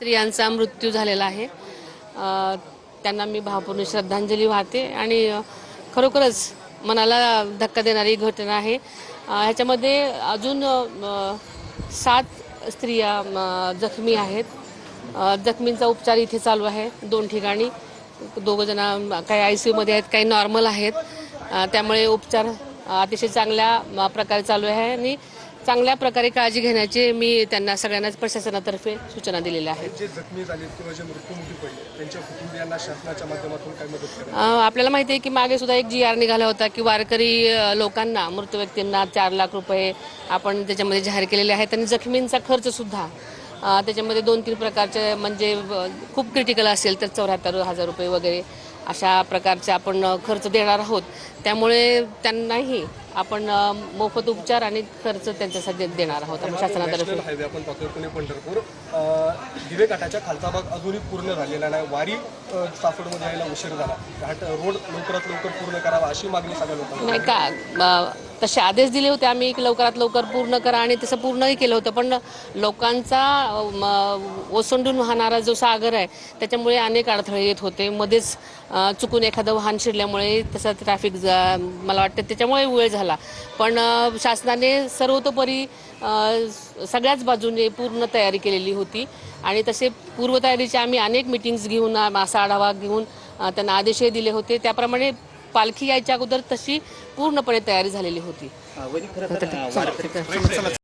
स्त्रियांचा मृत्यू झालेला आहे. त्यांना मी भावपूर्ण श्रद्धांजली वाहते आणि खरोखरच मनाला धक्का देणारी घटना आहे. ह्याच्यामध्ये अजून 7 स्त्रिया जखमी आहेत. जखमींचा उपचार इथे चालू आहे 2 ठिकाणी. 2 जण काही आयसीयूमध्ये आहेत, काही नॉर्मल आहेत. त्यामुळे उपचार अतिशय चांगल्या प्रकारे चालू आहे आणि चांगल्या प्रकारे काळजी घेण्याचे मी त्यांना सगळ्यांनाच प्रशासनातर्फे सूचना दिलेल्या आहेत. जे जखमी झाले किंवा जे मृत्युमुखी पडले त्यांच्या कुटुंबियांना शासनाच्या माध्यमातून काय मदत करायची? आपल्याला माहिती आहे की मागे सुद्धा एक GR निघाला होता की वारकरी लोकांना, मृत व्यक्तींना 4 लाख रुपये आपण त्याच्यामध्ये जाहीर केलेले आहेत आणि जखमींचा खर्च सुद्धा त्याच्यामध्ये 2-3 प्रकारचे म्हणजे खूप क्रिटिकल असेल तर 74,000 रुपये वगैरे अशा प्रकारचे आपण खर्च देणार आहोत. त्यामुळे त्यांनाही आपण मोफत उपचार आणि खर्च त्यांच्यासाठी देणार आहोत शासनातर्फे. हायवे आपण पाहतोय पुणे पंढरपूर दिवे घाटाच्या खालचा भाग अजूनही पूर्ण झालेला नाही. वारी सासवडमध्ये यायला उशीर झाला. घाट रोड लवकरात लवकर पूर्ण करावा अशी मागणी सगळ्या लोकांनी. नाही का तसे आदेश दिले होते आम्ही की लवकरात लवकर पूर्ण करा आणि तसं पूर्णही केलं होतं. पण लोकांचा ओसंडून वाहणारा जो सागर आहे त्याच्यामुळे अनेक अडथळे येत होते. मध्येच चुकून एखादं वाहन शिरल्यामुळे तसं ट्रॅफिक मला वाटतं त्याच्यामुळे वेळ झाला. पण शासनाने सर्वतोपरी सगळ्याच बाजूने पूर्ण तयारी केलेली होती आणि तसे पूर्वतयारीचे आम्ही अनेक मीटिंग्स घेऊन असा आढावा घेऊन त्यांना आदेशही दिले होते. त्याप्रमाणे पालखी यायच्या अगोदर तशी पूर्णपणे तयारी झालेली होती.